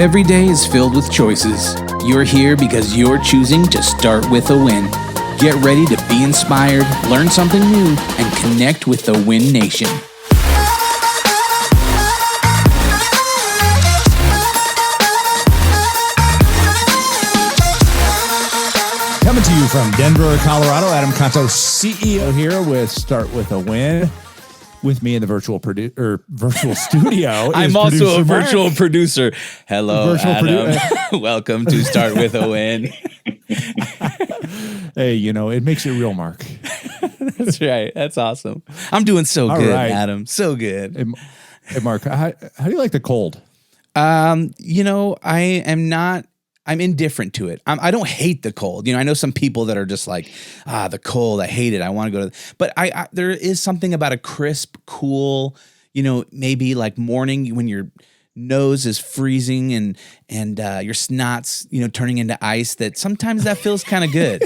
Every day is filled with choices. You're here because you're choosing to start with a win. Get ready to be inspired, learn something new, and connect with the Win Nation. Coming to you from Denver, Colorado, Adam Contos, CEO here with Start With a Win. With me in the virtual studio. I'm also a virtual producer. Hello, Adam. Welcome to Start With a Win. Hey, it makes it real, Mark. That's right. That's awesome. I'm doing so good, right. Adam. So good. Hey, Mark, how do you like the cold? I'm indifferent to it. I don't hate the cold. I know some people that are just like, the cold, I hate it. I want to go but there is something about a crisp, cool, maybe like morning when your nose is freezing and your snot's, turning into ice, that sometimes that feels kind of good,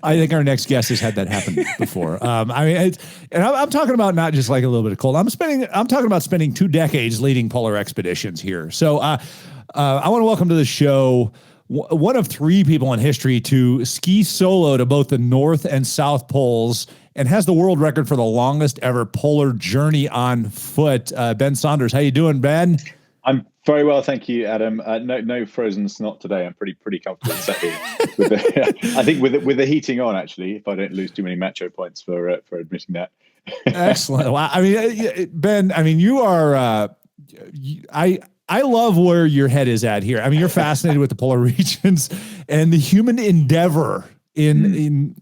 I think our next guest has had that happen before. I'm talking about not just like a little bit of cold. I'm talking about spending 2 decades leading polar expeditions here. So, I want to welcome to the show one of 3 people in history to ski solo to both the North and South Poles and has the world record for the longest ever polar journey on foot. Ben Saunders, how you doing, Ben? I'm very well, thank you, Adam. No frozen snot today. I'm pretty comfortable sat here. I think with the heating on, actually, if I don't lose too many macho points for admitting that. Excellent. Well, Ben, you are. I love where your head is at here. You're fascinated with the polar regions and the human endeavor in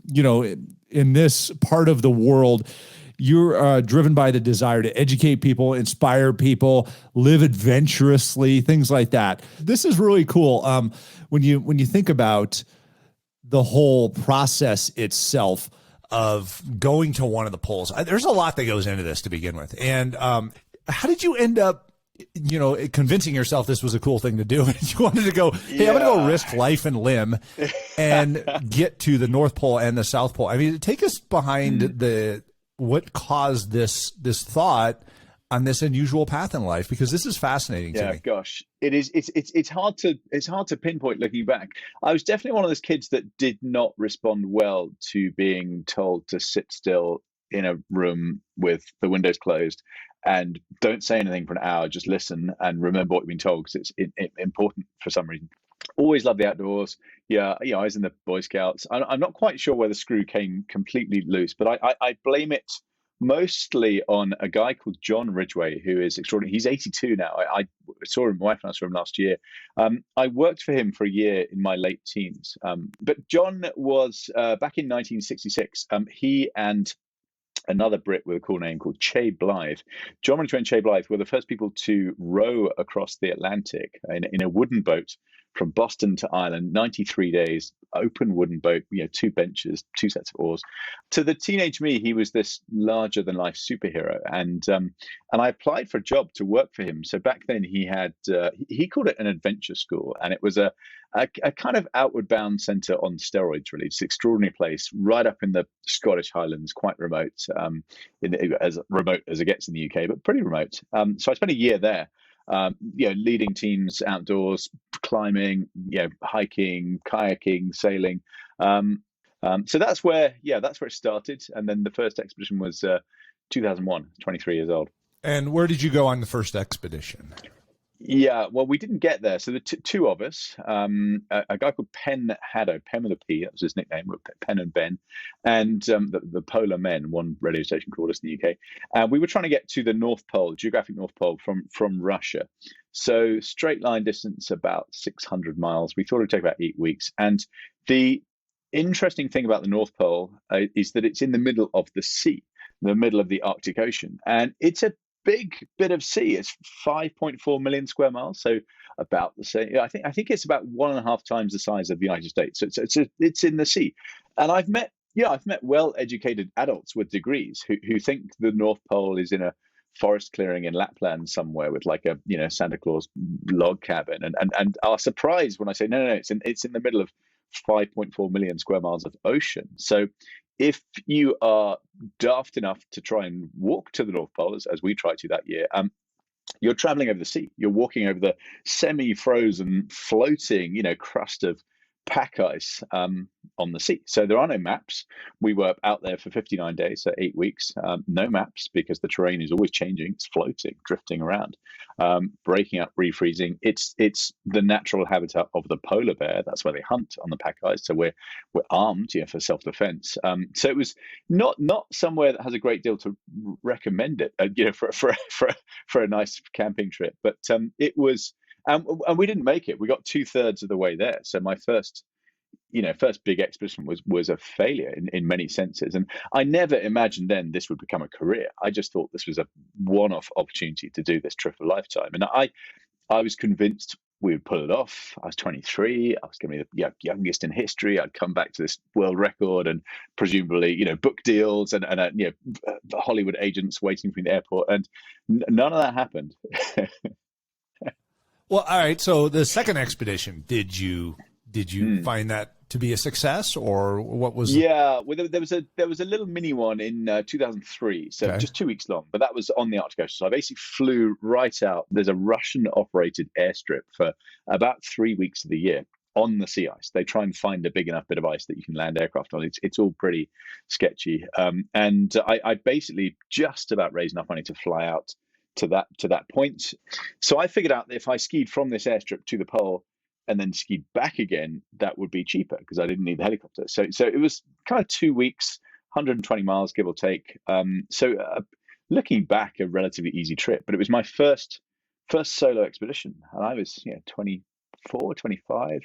this part of the world. You're driven by the desire to educate people, inspire people, live adventurously, things like that. This is really cool. When you think about the whole process itself of going to one of the poles, there's a lot that goes into this to begin with. And how did you end up convincing yourself this was a cool thing to do? You wanted to go, hey, I'm going to go risk life and limb and get to the North Pole and the South Pole. Take us behind what caused this thought on this unusual path in life, because this is fascinating to me. Gosh, it is. It's hard to pinpoint looking back. I was definitely one of those kids that did not respond well to being told to sit still in a room with the windows closed and don't say anything for an hour, just listen and remember what you've been told, because it's important for some reason. Always loved the outdoors. I was in the Boy Scouts. I'm not quite sure where the screw came completely loose, but I blame it mostly on a guy called John Ridgway, who is extraordinary. He's 82 now. I saw him, my wife and I saw him last year. I worked for him for a year in my late teens. But John was, back in 1966, he and another Brit with a cool name called Che Blythe. John Ridgway and Che Blythe were the first people to row across the Atlantic in a wooden boat from Boston to Ireland, 93 days, open wooden boat, 2 benches, 2 sets of oars. To the teenage me, he was this larger than life superhero. And I applied for a job to work for him. So back then he had, he called it an adventure school. And it was a kind of outward bound centre on steroids, really. It's an extraordinary place right up in the Scottish Highlands, quite remote, as remote as it gets in the UK, but pretty remote. So I spent a year there. Leading teams outdoors, climbing, hiking, kayaking, sailing. So that's where it started. And then the first expedition was 2001, 23 years old. And where did you go on the first expedition? Yeah, well, we didn't get there. So the 2 of us, a guy called Penn Haddo, Penn with a P, that was his nickname, Penn and Ben, and the Polar Men, one radio station called us in the UK. We were trying to get to the North Pole, geographic North Pole from Russia. So straight line distance, about 600 miles. We thought it would take about 8 weeks. And the interesting thing about the North Pole is that it's in the middle of the sea, the middle of the Arctic Ocean. And it's a big bit of sea. It's 5.4 million square miles, so about the same. I think it's about 1.5 times the size of the United States. So it's in the sea, and I've met well-educated adults with degrees who think the North Pole is in a forest clearing in Lapland somewhere with like a Santa Claus log cabin, and are surprised when I say no, it's in the middle of 5.4 million square miles of ocean. So if you are daft enough to try and walk to the North Pole, as we tried to that year, You're traveling over the sea. You're walking over the semi-frozen, floating, crust of pack ice on the sea. So there are no maps. We were out there for 59 days, so 8 weeks. No maps because the terrain is always changing. It's floating, drifting around, breaking up, refreezing. It's the natural habitat of the polar bear. That's where they hunt, on the pack ice. So we're armed, for self-defense. So it was not somewhere that has a great deal to recommend it, for a nice camping trip. But it was. And we didn't make it. We got 2/3 of the way there. So my first big expedition was a failure in many senses. And I never imagined then this would become a career. I just thought this was a one-off opportunity to do this trip of a lifetime. And I was convinced we would pull it off. I was 23. I was going to be the youngest in history. I'd come back to this world record and presumably, book deals and Hollywood agents waiting for me in the airport. And none of that happened. Well, all right. So the second expedition, did you find that to be a success, or what was? Yeah, well, there was a little mini one in 2003, so just 2 weeks long, but that was on the Arctic Ocean. So I basically flew right out. There's a Russian-operated airstrip for about 3 weeks of the year on the sea ice. They try and find a big enough bit of ice that you can land aircraft on. It's all pretty sketchy, and I basically just about raised enough money to fly out to that point. So I figured out that if I skied from this airstrip to the pole and then skied back again, that would be cheaper because I didn't need the helicopter. So it was kind of 2 weeks, 120 miles, give or take. Looking back, a relatively easy trip, but it was my first solo expedition, and I was 24, 25.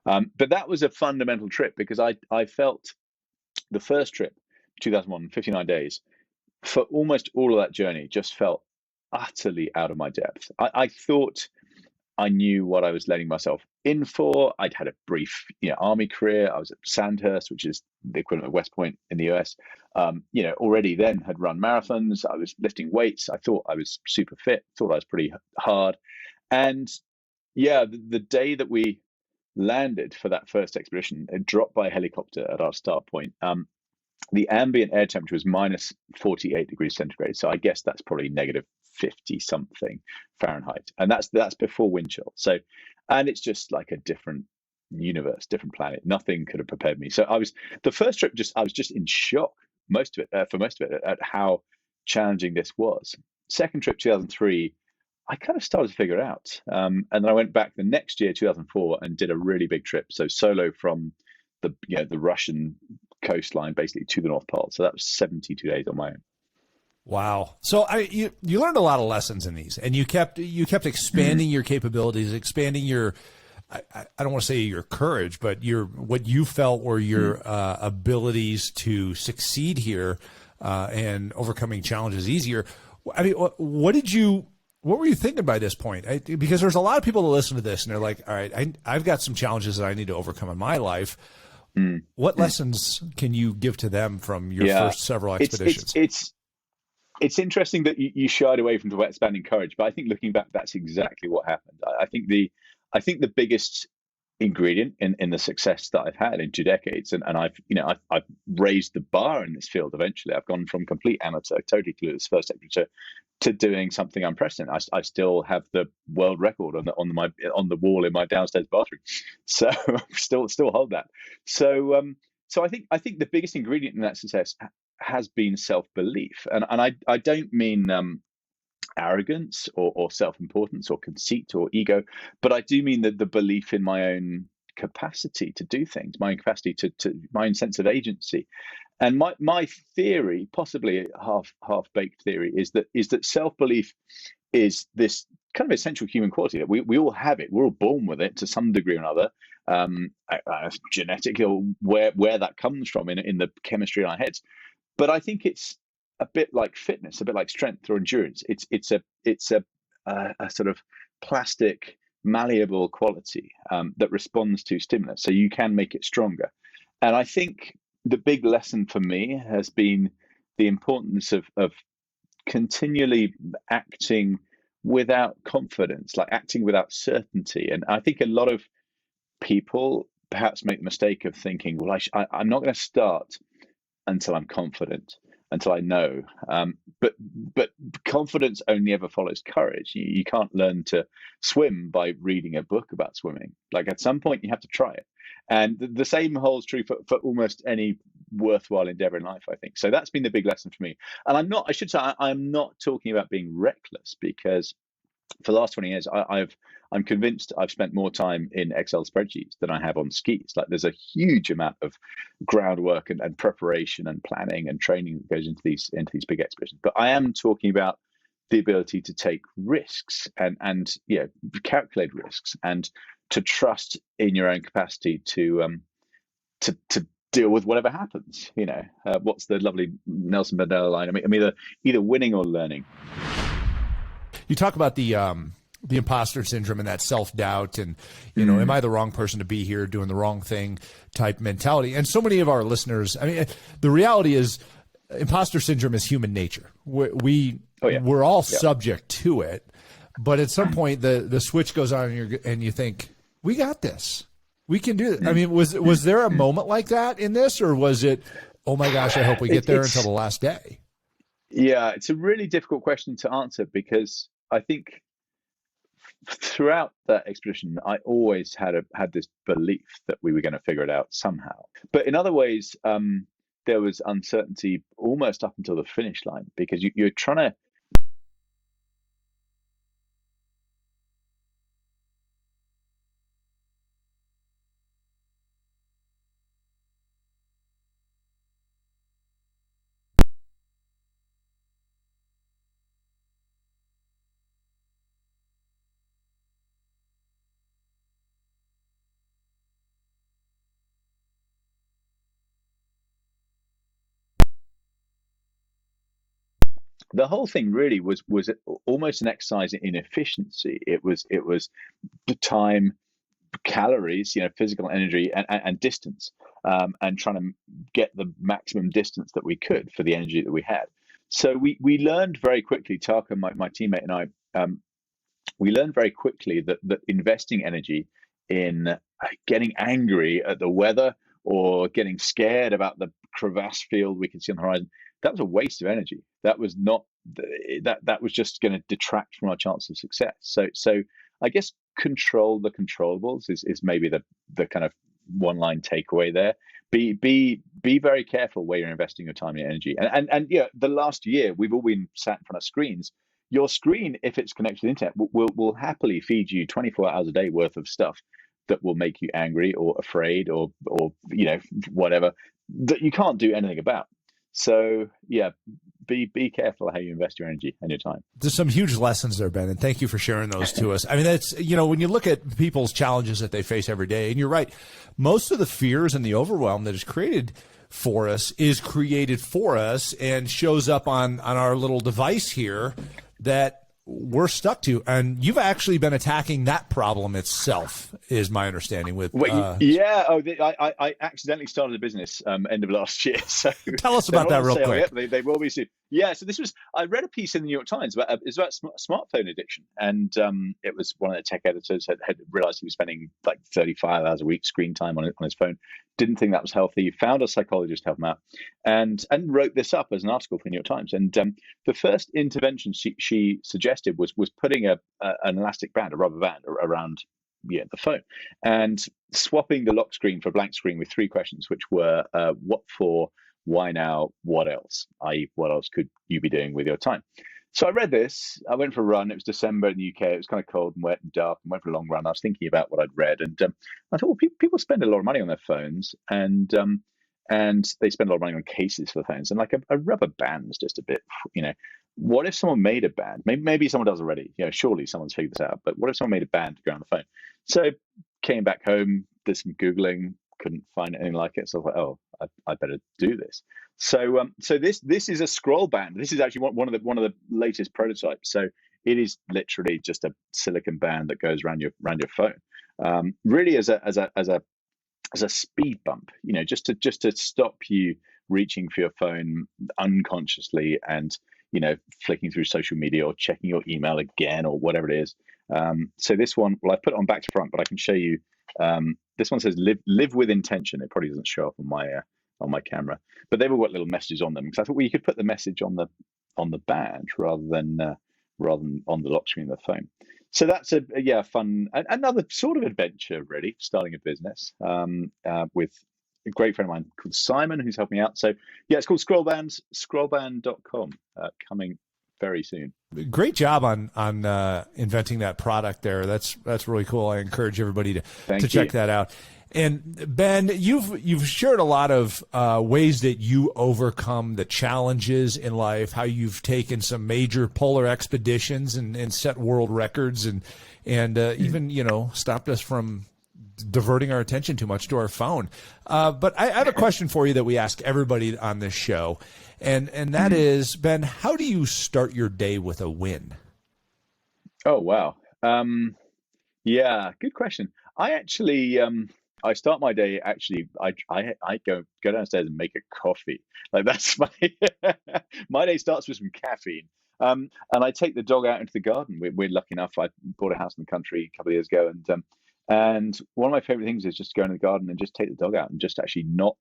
But that was a fundamental trip because I felt the first trip, 2001, 59 days, for almost all of that journey, just felt utterly out of my depth. I thought I knew what I was letting myself in for. I'd had a brief, army career. I was at Sandhurst, which is the equivalent of West Point in the US. Already then had run marathons. I was lifting weights. I thought I was super fit. Thought I was pretty hard. And the day that we landed for that first expedition, it dropped by helicopter at our start point. The ambient air temperature was minus 48 degrees centigrade. So I guess that's probably negative 50 something Fahrenheit. And that's before wind chill. So, and it's just like a different universe, different planet. Nothing could have prepared me. So I was just in shock for most of it at how challenging this was. Second trip, 2003, I kind of started to figure it out. And then I went back the next year, 2004, and did a really big trip. So solo from the Russian coastline basically to the North Pole. So that was 72 days on my own. Wow. So you learned a lot of lessons in these, and you kept expanding your capabilities, expanding your, I don't want to say your courage, but what you felt were your abilities to succeed here and overcoming challenges easier. I mean, what were you thinking by this point? Because there's a lot of people that listen to this and they're like, all right, I've got some challenges that I need to overcome in my life. What lessons can you give to them from your first several expeditions? It's interesting that you shied away from expanding courage, but I think looking back, that's exactly what happened. I think the biggest ingredient in the success that I've had in 2 decades, and I've raised the bar in this field. Eventually, I've gone from complete amateur, totally clueless first expedition, to doing something unprecedented. I still have the world record on the wall in my downstairs bathroom, so still hold that. So I think the biggest ingredient in that success has been self-belief, and I don't mean arrogance or self-importance or conceit or ego, but I do mean that the belief in my own capacity to do things, my own capacity to my own sense of agency. And my theory, possibly half-baked theory, is that self-belief is this kind of essential human quality that we all have it. We're all born with it to some degree or another, genetically, or where that comes from in the chemistry in our heads. But I think it's a bit like fitness, a bit like strength or endurance. It's a sort of plastic, malleable quality that responds to stimulus, so you can make it stronger. And I think the big lesson for me has been the importance of continually acting without confidence, like acting without certainty. And I think a lot of people perhaps make the mistake of thinking, well, I'm not going to start until I'm confident. until I know. But confidence only ever follows courage. You can't learn to swim by reading a book about swimming. Like, at some point you have to try it. And the same holds true for almost any worthwhile endeavor in life, I think. So that's been the big lesson for me. And I should say, I'm not talking about being reckless, because for the last 20 years, I'm convinced I've spent more time in Excel spreadsheets than I have on skis. Like, there's a huge amount of groundwork and preparation and planning and training that goes into these big expeditions. But I am talking about the ability to take risks and calculate risks, and to trust in your own capacity to deal with whatever happens. What's the lovely Nelson Mandela line? I'm either winning or learning. You talk about the imposter syndrome and that self-doubt and, am I the wrong person to be here doing the wrong thing type mentality. And so many of our listeners, the reality is imposter syndrome is human nature. We're all subject to it, but at some point the switch goes on and you think, we got this. We can do it. Was there a moment like that in this, or was it, oh my gosh, I hope we get there until the last day? Yeah, it's a really difficult question to answer, because I think throughout that expedition, I always had this belief that we were going to figure it out somehow. But in other ways, there was uncertainty almost up until the finish line, because you're trying to. The whole thing really was almost an exercise in efficiency. It was the time, calories, physical energy, and distance, and trying to get the maximum distance that we could for the energy that we had. So we learned very quickly, Taka, my teammate, and I, we learned very quickly that investing energy in getting angry at the weather or getting scared about the crevasse field we could see on the horizon, that was a waste of energy. That was not that was just going to detract from our chance of success. So I guess control the controllables is maybe the kind of one line takeaway there. Be very careful where you're investing your time and energy. And the last year we've all been sat in front of screens. Your screen, if it's connected to the internet, will happily feed you 24 hours a day worth of stuff that will make you angry or afraid or whatever that you can't do anything about. So be careful how you invest your energy and your time. There's some huge lessons there, Ben, and thank you for sharing those to us. That's, when you look at people's challenges that they face every day, and you're right, most of the fears and the overwhelm that is created for us is created for us and shows up on our little device here that we're stuck to. And you've actually been attacking that problem itself, is my understanding. With I accidentally started a business end of last year. So tell us about that real quick. They will be soon. Yeah, so I read a piece in the New York Times about smartphone addiction, and it was one of the tech editors had realized he was spending like 35 hours a week screen time on his phone. Didn't think that was healthy. Found a psychologist to help him out, and wrote this up as an article for the New York Times. And the first intervention she suggested was putting an elastic band, a rubber band, around the phone, and swapping the lock screen for a blank screen with 3 questions, which were what for, why now, what else? I.e., what else could you be doing with your time? So I read this. I went for a run. It was December in the UK. It was kind of cold and wet and dark, and went for a long run. I was thinking about what I'd read, and I thought, well, people spend a lot of money on their phones, and they spend a lot of money on cases for phones, and like a rubber band is just a bit, What if someone made a band? Maybe someone does already. Surely someone's figured this out. But what if someone made a band to go on the phone? So came back home, did some Googling, couldn't find anything like it. So I was like, oh, I better do this. So this is a scroll band. This is actually one of the latest prototypes. So it is literally just a silicon band that goes around your phone, really as a speed bump, just to stop you reaching for your phone unconsciously and flicking through social media or checking your email again or whatever it is. So this one, well, I put it on back to front, but I can show you. This one says live with intention. It probably doesn't show up on my on my camera, but they've all got little messages on them. Because I thought, well, you could put the message on the badge rather than on the lock screen of the phone. So that's a fun, another sort of adventure, really, starting a business with a great friend of mine called Simon, who's helped me out. So yeah, it's called scrollband.com, coming very soon. Great job on inventing that product there. That's really cool. I encourage everybody to check that out. And Ben, you've shared a lot of ways that you overcome the challenges in life, how you've taken some major polar expeditions and set world records and even, stopped us from diverting our attention too much to our phone. But I have a question for you that we ask everybody on this show. And that is, Ben, how do you start your day with a win? Oh, wow. Yeah, good question. I actually, I start my day, actually, I go downstairs and make a coffee. Like that's my day starts with some caffeine. And I take the dog out into the garden. We're lucky enough. I bought a house in the country a couple of years ago. And one of my favorite things is just go in the garden and just take the dog out and just actually not,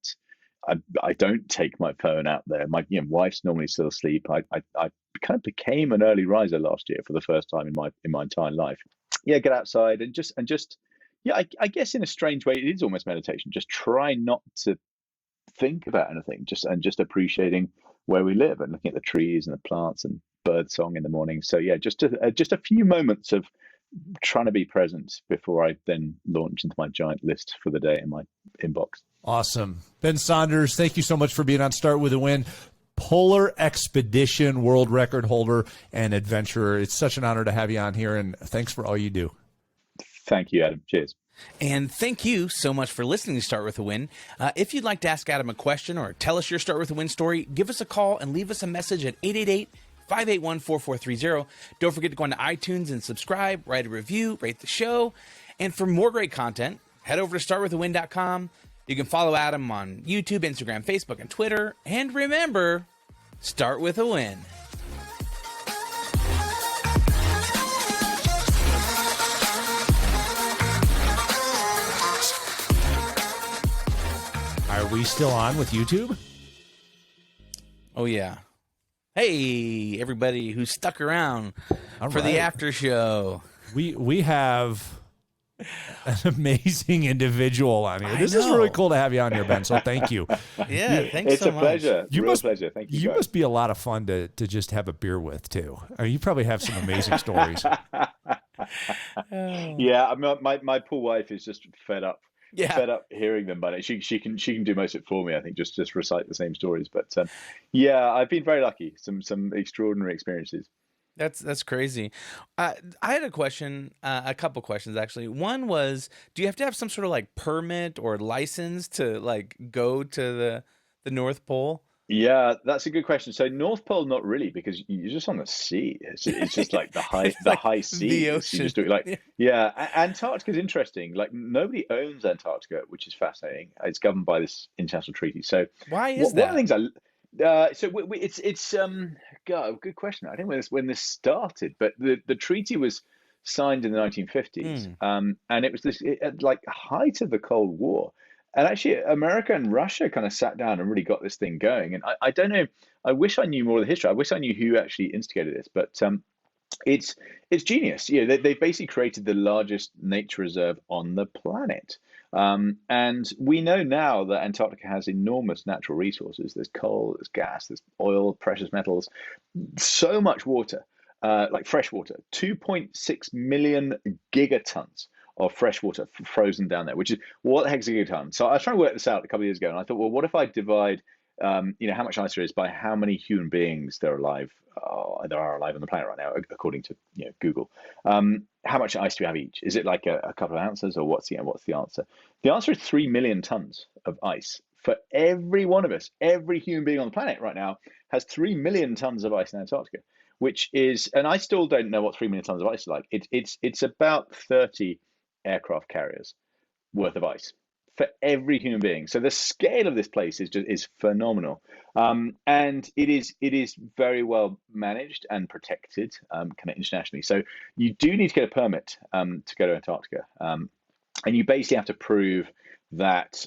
I don't take my phone out there. My wife's normally still asleep. I kind of became an early riser last year for the first time in my entire life. Yeah, get outside and just yeah, I guess in a strange way it is almost meditation. Just try not to think about anything, just appreciating where we live and looking at the trees and the plants and bird song in the morning. So yeah, just a few moments of trying to be present before I then launch into my giant list for the day in my inbox. Awesome. Ben Saunders, thank you so much for being on Start With a Win. Polar Expedition world record holder and adventurer. It's such an honor to have you on here, and thanks for all you do. Thank you, Adam. Cheers. And thank you so much for listening to Start With a Win. If you'd like to ask Adam a question or tell us your Start With a Win story, give us a call and leave us a message at 888-581-4430. Don't forget to go into iTunes and subscribe, write a review, rate the show. And for more great content, head over to startwithawin.com. You can follow Adam on YouTube, Instagram, Facebook, and Twitter. And remember, start with a win. Are we still on with YouTube? Oh, yeah. Hey, everybody who stuck around for the after show. We have an amazing individual on here. This is really cool to have you on here, Ben. So thank you. Yeah, thanks it's so a much. pleasure. Real pleasure. Thank you. You guys. must be a lot of fun to just have a beer with too. I mean, you probably have some amazing stories. Yeah, I mean, my poor wife is just fed up hearing them, but she can do most of it for me. I think just recite the same stories. But yeah, I've been very lucky. Some extraordinary experiences. That's crazy. I had a question, a couple questions actually. One was, do you have to have some sort of like permit or license to like go to the North Pole? Yeah, that's a good question. So North Pole, not really, because you're just on the sea. It's just like the high sea. The ocean. You just do it like Antarctica is interesting. Like nobody owns Antarctica, which is fascinating. It's governed by this international treaty. So why is that? One of the things it's God, good question. I think when this started, but the treaty was signed in the 1950s, and it was at like height of the Cold War. And actually, America and Russia kind of sat down and really got this thing going. And I don't know. I wish I knew more of the history. I wish I knew who actually instigated this. But it's genius. You know, they basically created the largest nature reserve on the planet. And we know now that Antarctica has enormous natural resources. There's coal, there's gas, there's oil, precious metals, so much water, like fresh water, 2.6 million gigatons of fresh water frozen down there, which is, what the heck is a gigaton? So I was trying to work this out a couple of years ago, and I thought, well, what if I divide how much ice there is by how many human beings there are alive on the planet right now, according to Google. How much ice do we have each? Is it like a couple of ounces, or what's the answer? The answer is 3 million tons of ice for every one of us. Every human being on the planet right now has 3 million tons of ice in Antarctica, which is, and I still don't know what 3 million tons of ice is like. It's about 30 aircraft carriers worth of ice for every human being. So the scale of this place is phenomenal, and it is very well managed and protected kind of internationally. So you do need to get a permit to go to Antarctica. and you basically have to prove that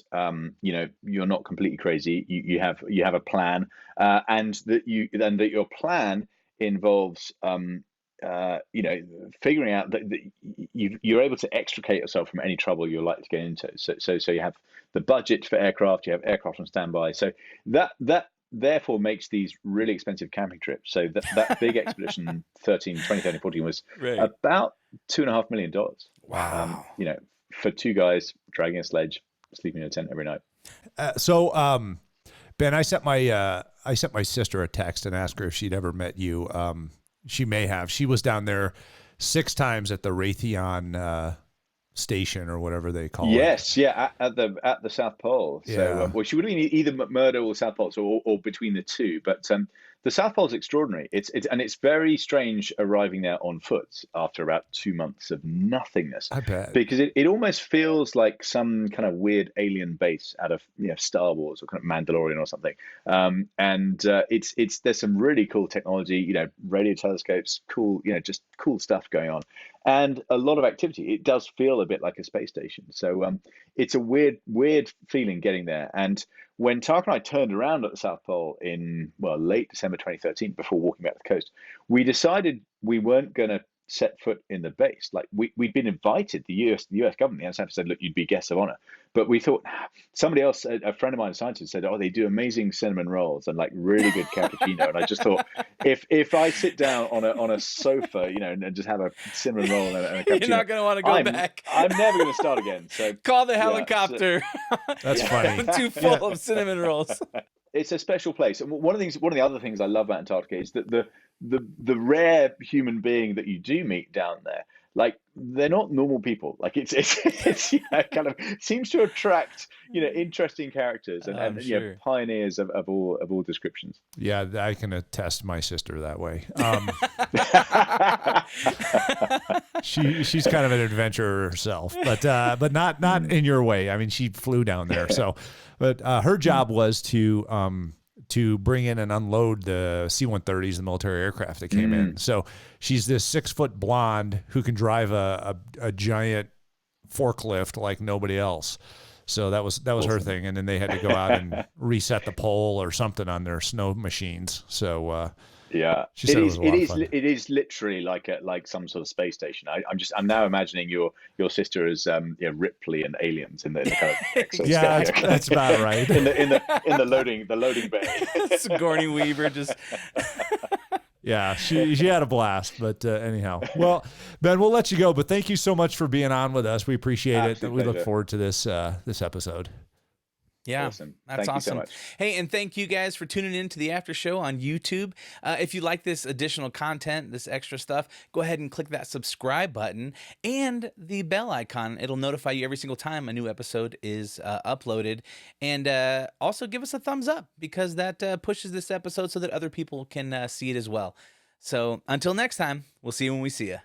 you're not completely crazy. You have a plan, and that your plan involves figuring out that you're able to extricate yourself from any trouble you're likely to get into. So you have the budget for aircraft, you have aircraft on standby. So that therefore makes these really expensive camping trips. So that big expedition 2013, 14 was Right. about $2.5 million. Wow. For two guys dragging a sledge, sleeping in a tent every night. Ben, I sent my sister a text and asked her if she'd ever met you. She may have. She was down there 6 times at the Raytheon station or whatever they call it. Yes, yeah, at the South Pole. Yeah. So, well, she would have been either McMurdo or South Pole, or between the two. But the South Pole is extraordinary. It's very strange arriving there on foot after about 2 months of nothingness. I bet, because it almost feels like some kind of weird alien base out of Star Wars or kind of Mandalorian or something. It's there's some really cool technology, radio telescopes, cool, just cool stuff going on, and a lot of activity. It does feel a bit like a space station. So it's a weird feeling getting there. And when Tark and I turned around at the South Pole in late December 2013, before walking back to the coast, we decided we weren't going to set foot in the base. Like we'd been invited, the US government, the NSF said, look, you'd be guests of honor. But we thought somebody else, a friend of mine, a scientist, said, oh, they do amazing cinnamon rolls and like really good cappuccino. And I just thought, if I sit down on a sofa, and just have a cinnamon roll and a cappuccino, you're not going to want to go back. I'm never going to start again. So call the helicopter. That's funny. Too full of cinnamon rolls. It's a special place. And one of the other things I love about Antarctica is that the rare human being that you do meet down there, like they're not normal people. Like it's kind of seems to attract interesting characters and sure. pioneers of all descriptions. Yeah, I can attest my sister that way. She's kind of an adventurer herself, but not in your way. I mean, she flew down there, so. But her job was to bring in and unload the C-130s, the military aircraft that came in. So she's this 6-foot blonde who can drive a giant forklift like nobody else. So that was awesome. Her thing. And then they had to go out and reset the pole or something on their snow machines. So yeah, she said it is literally like some sort of space station. I'm now imagining your sister as Ripley and Aliens in the kind of yeah, that's about right. in the loading bay. Sigourney Weaver just. Yeah, she had a blast, but anyhow. Well, Ben, we'll let you go, but thank you so much for being on with us. We appreciate it. We look forward to this episode. Yeah, awesome. That's thank awesome. You so much. Hey, and thank you guys for tuning in to the after show on YouTube. If you like this additional content, this extra stuff, go ahead and click that subscribe button and the bell icon. It'll notify you every single time a new episode is uploaded. And also give us a thumbs up, because that pushes this episode so that other people can see it as well. So until next time, we'll see you when we see you.